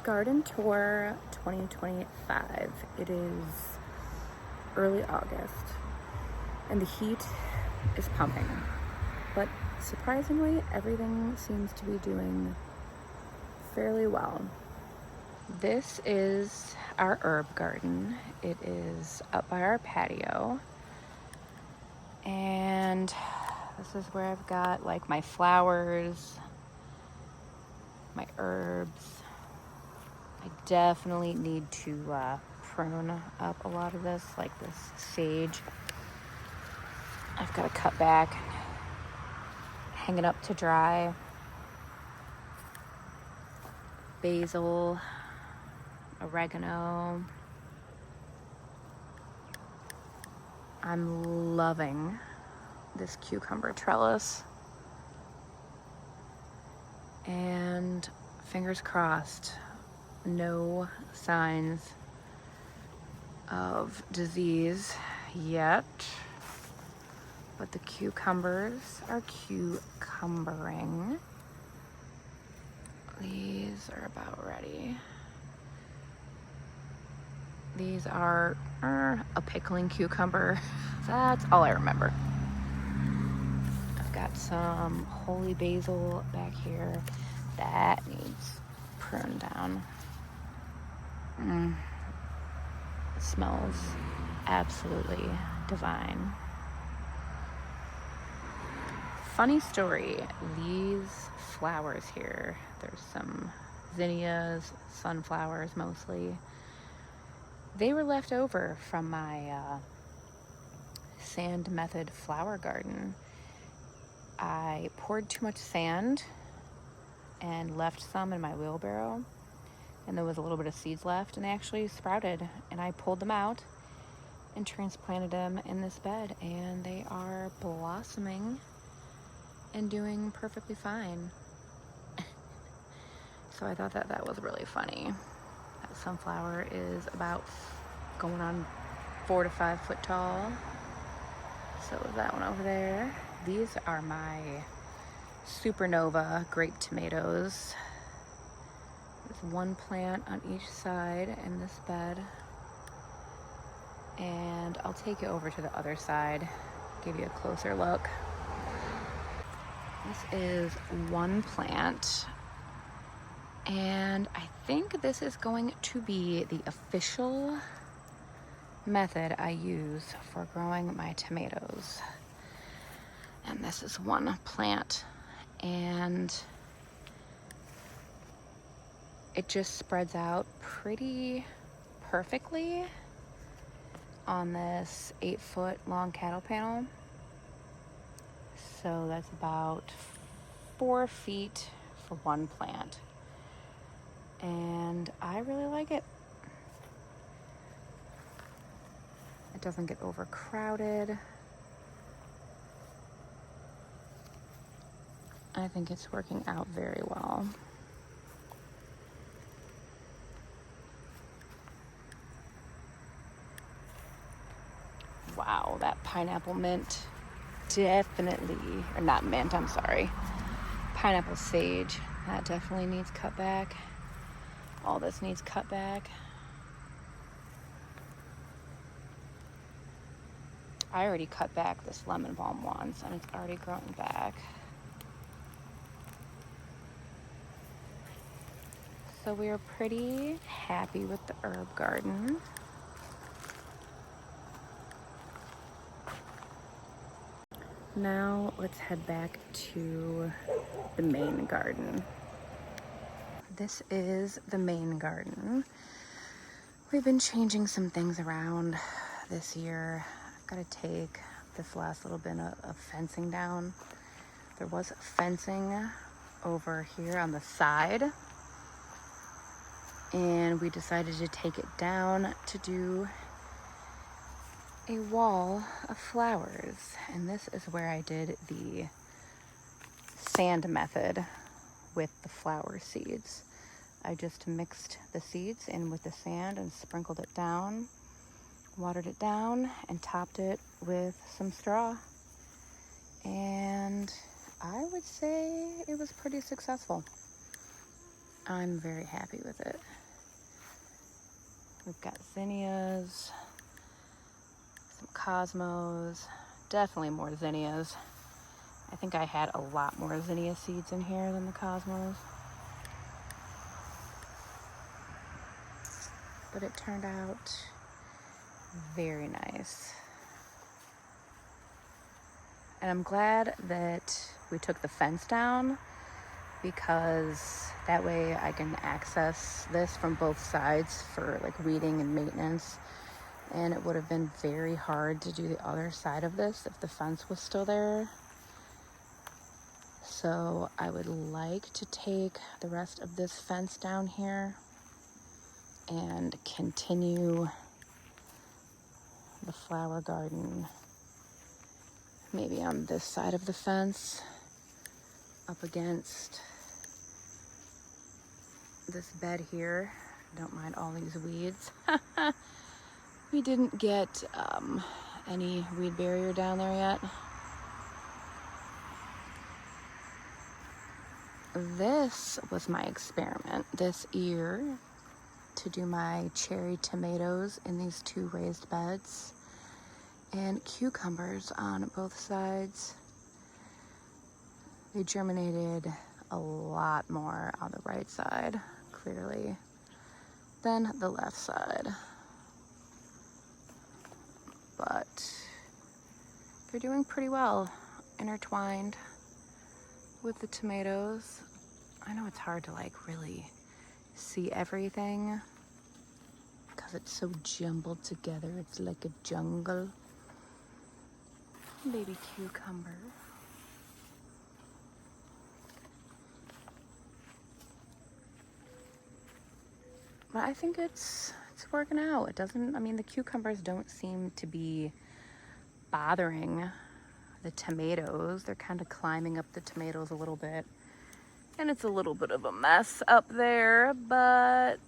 Garden Tour 2025. It is early August and the heat is pumping, but surprisingly everything seems to be doing fairly well. This is our herb garden. It is up by our patio, and this is where I've got like my flowers, my herbs. I definitely need to prune up a lot of this, like this sage. I've got to cut back, hang it up to dry. Basil, oregano. I'm loving this cucumber trellis. And fingers crossed, no signs of disease yet, but the cucumbers are cucumbering. These are about ready. These are a pickling cucumber. That's all I remember. I've got some holy basil back here that needs pruned down. It smells absolutely divine. Funny story, these flowers here, there's some zinnias, sunflowers mostly. They were left over from my sand method flower garden. I poured too much sand and left some in my wheelbarrow, and there was a little bit of seeds left, and they actually sprouted, and I pulled them out and transplanted them in this bed, and they are blossoming and doing perfectly fine. So I thought that was really funny. That sunflower is about going on 4 to 5 foot tall. So is that one over there. These are my supernova grape tomatoes. There's one plant on each side in this bed. And I'll take you over to the other side, give you a closer look. This is one plant, and I think this is going to be the official method I use for growing my tomatoes. And this is one plant, and it just spreads out pretty perfectly on this 8-foot long cattle panel. So that's about 4 feet for one plant. And I really like it. It doesn't get overcrowded. I think it's working out very well. Wow, that pineapple mint definitely, or not mint, I'm sorry. Pineapple sage, that definitely needs cut back. All this needs cut back. I already cut back this lemon balm once, and it's already growing back. So we are pretty happy with the herb garden. Now let's head back to the main garden. This is the main garden. We've been changing some things around this year. I've got to take this last little bit of fencing down. There was fencing over here on the side, and we decided to take it down to do a wall of flowers. And this is where I did the sand method with the flower seeds. I just mixed the seeds in with the sand and sprinkled it down, watered it down, and topped it with some straw. And I would say it was pretty successful. I'm very happy with it. We've got zinnias, some cosmos, definitely more zinnias. I think I had a lot more zinnia seeds in here than the cosmos. But it turned out very nice. And I'm glad that we took the fence down, because that way I can access this from both sides for like weeding and maintenance. And it would have been very hard to do the other side of this if the fence was still there. So I would like to take the rest of this fence down here and continue the flower garden maybe on this side of the fence up against this bed here. Don't mind all these weeds. We didn't get any weed barrier down there yet. This was my experiment this year to do my cherry tomatoes in these 2 raised beds, and cucumbers on both sides. They germinated a lot more on the right side, clearly, than the left side. But they're doing pretty well, intertwined with the tomatoes. I know it's hard to like really see everything because it's so jumbled together. It's like a jungle. Baby cucumber. But I think it's working out. It doesn't, I mean, the cucumbers don't seem to be bothering the tomatoes. They're kind of climbing up the tomatoes a little bit. And it's a little bit of a mess up there, but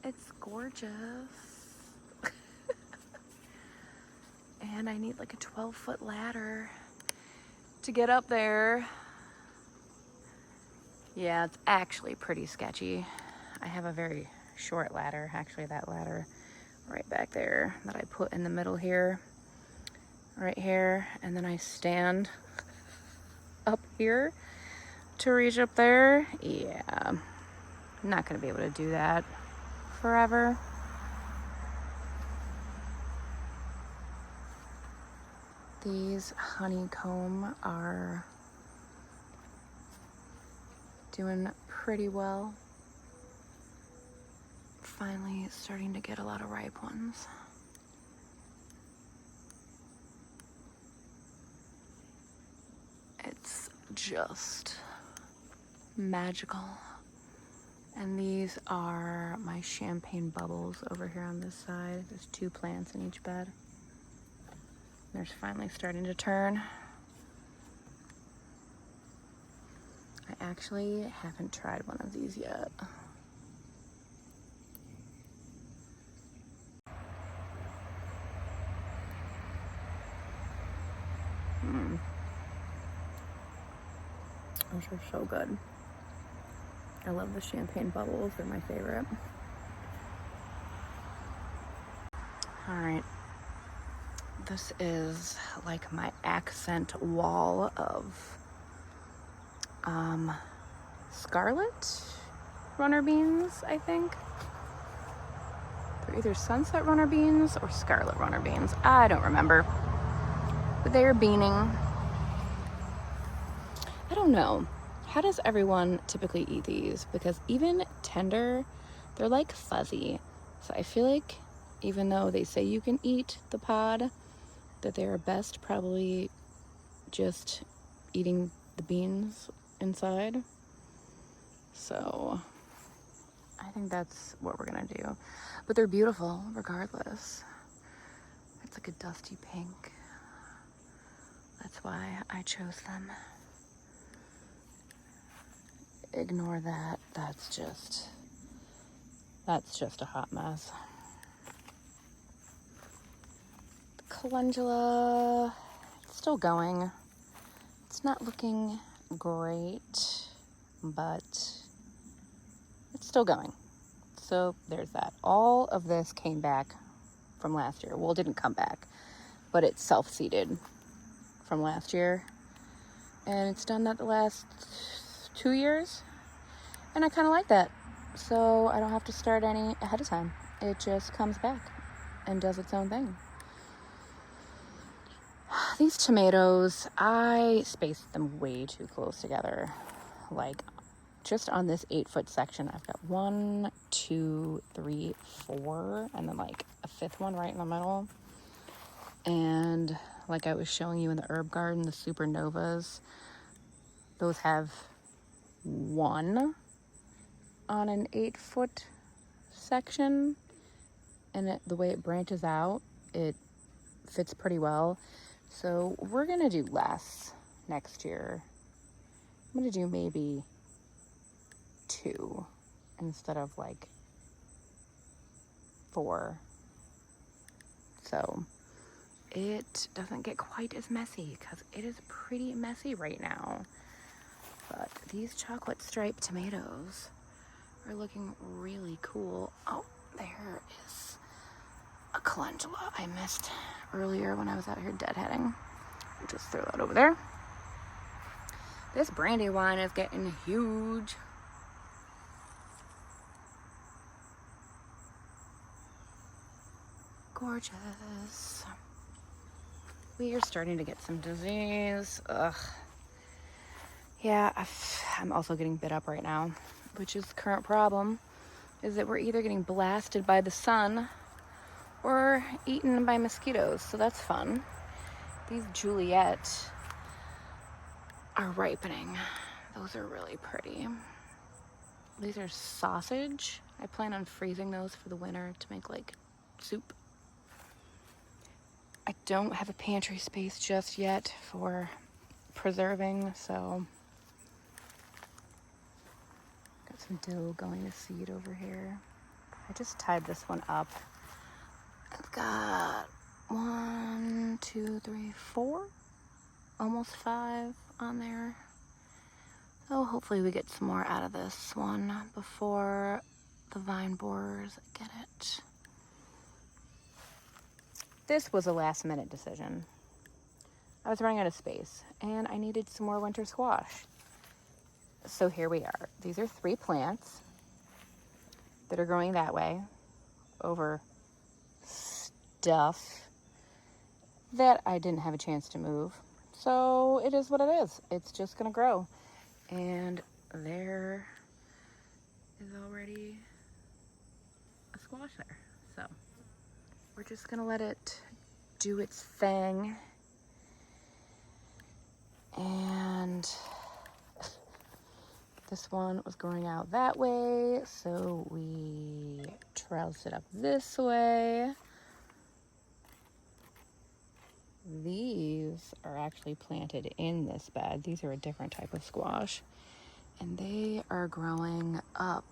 it's gorgeous. And I need like a 12-foot ladder to get up there. Yeah, it's actually pretty sketchy. I have a very short ladder, actually that ladder right back there that I put in the middle here, right here, and then I stand up here to reach up there. Yeah, I'm not gonna be able to do that forever. These honeycomb are doing pretty well. Finally starting to get a lot of ripe ones. It's just magical. And these are my champagne bubbles over here on this side. There's 2 plants in each bed. They're finally starting to turn. I actually haven't tried one of these yet. Those are so good. I love the champagne bubbles. They're my favorite. All right. This is like my accent wall of scarlet runner beans, I think. They're either sunset runner beans or scarlet runner beans. I don't remember. But they are beaning. I don't know. How does everyone typically eat these? Because even tender, they're like fuzzy. So I feel like even though they say you can eat the pod, that they are best probably just eating the beans inside. So I think that's what we're gonna do. But they're beautiful regardless. It's like a dusty pink. That's why I chose them. Ignore that. That's just a hot mess. The calendula, it's still going. It's not looking great, but it's still going. So there's that. All of this came back from last year. Well, it didn't come back, but it's self-seeded from last year. And it's done that the last 2 years. And I kind of like that. So I don't have to start any ahead of time. It just comes back and does its own thing. These tomatoes, I spaced them way too close together. Like, just on this 8-foot section, I've got 1, 2, 3, 4, and then like a 5th one right in the middle. And like I was showing you in the herb garden, the supernovas, those have 1 on an 8-foot section, and the way it branches out, it fits pretty well. So we're gonna do less next year. I'm gonna do maybe 2 instead of like 4. So it doesn't get quite as messy, because it is pretty messy right now. But these chocolate striped tomatoes are looking really cool. Oh, there is a calendula I missed earlier when I was out here deadheading. I'll just throw that over there. This brandy wine is getting huge. Gorgeous. We are starting to get some disease. Ugh. Yeah, I'm also getting bit up right now, which is the current problem, is that we're either getting blasted by the sun or eaten by mosquitoes, so that's fun. These Juliet are ripening. Those are really pretty. These are sausage. I plan on freezing those for the winter to make like soup. I don't have a pantry space just yet for preserving, so got some dill going to seed over here. I just tied this one up. I've got 1, 2, 3, 4, almost 5 on there. So hopefully we get some more out of this one before the vine borers get it. This was a last minute decision. I was running out of space and I needed some more winter squash. So here we are. These are 3 plants that are growing that way over stuff that I didn't have a chance to move. So it is what it is. It's just gonna grow. And there is already a squash there. So we're just gonna let it do its thing. And this one was growing out that way, so we trellised it up this way. These are actually planted in this bed. These are a different type of squash, and they are growing up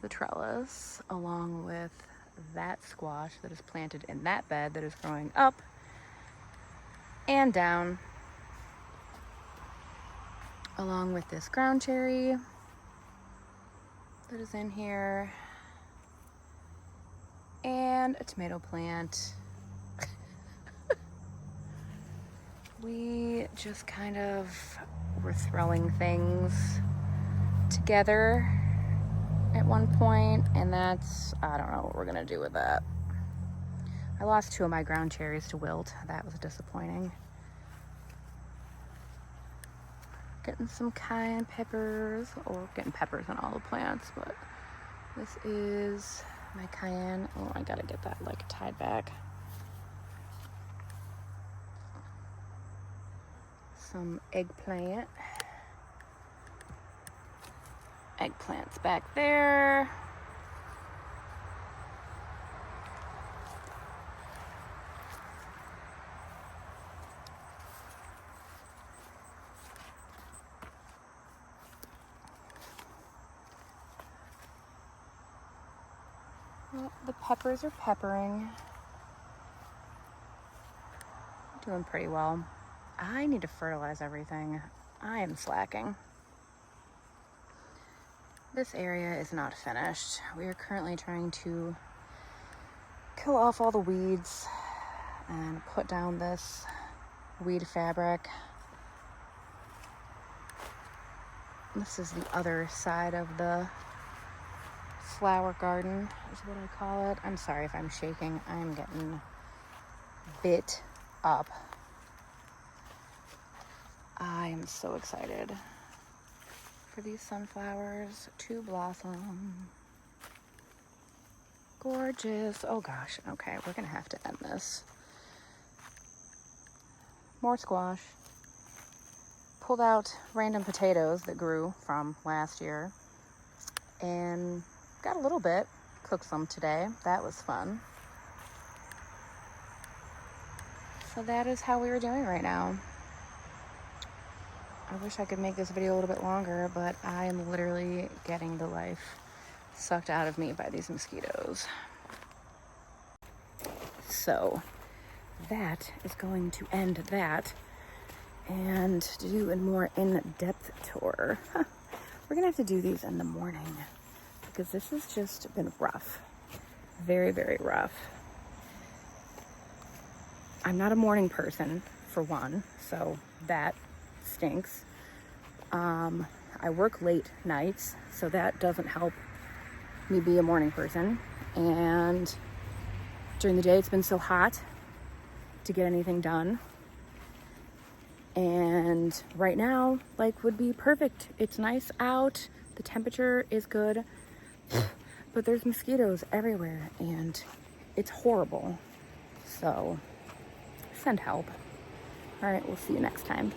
the trellis along with that squash that is planted in that bed that is growing up and down, along with this ground cherry that is in here, and a tomato plant. We just kind of were throwing things together at one point, and that's, I don't know what we're gonna do with that. I lost 2 of my ground cherries to wilt. That was disappointing. Getting some cayenne peppers, or getting peppers on all the plants, but this is my cayenne. Oh, I gotta get that like tied back. Some eggplant. Eggplant's back there. Well, the peppers are peppering. Doing pretty well. I need to fertilize everything. I am slacking. This area is not finished. We are currently trying to kill off all the weeds and put down this weed fabric. This is the other side of the flower garden, is what I call it. I'm sorry if I'm shaking. I'm getting bit up. I am so excited for these sunflowers to blossom. Gorgeous. Oh gosh. Okay, we're gonna have to end this. More squash. Pulled out random potatoes that grew from last year and got a little bit. Cooked some today. That was fun. So that is how we were doing right now. I wish I could make this video a little bit longer, but I am literally getting the life sucked out of me by these mosquitoes. So that is going to end that, and to do a more in-depth tour. We're gonna have to do these in the morning because this has just been rough. Very, very rough. I'm not a morning person, for one, so that stinks. I work late nights, so that doesn't help me be a morning person. And during the day, it's been so hot to get anything done. And right now, like, would be perfect. It's nice out. The temperature is good, but there's mosquitoes everywhere and it's horrible. So send help. All right, we'll see you next time.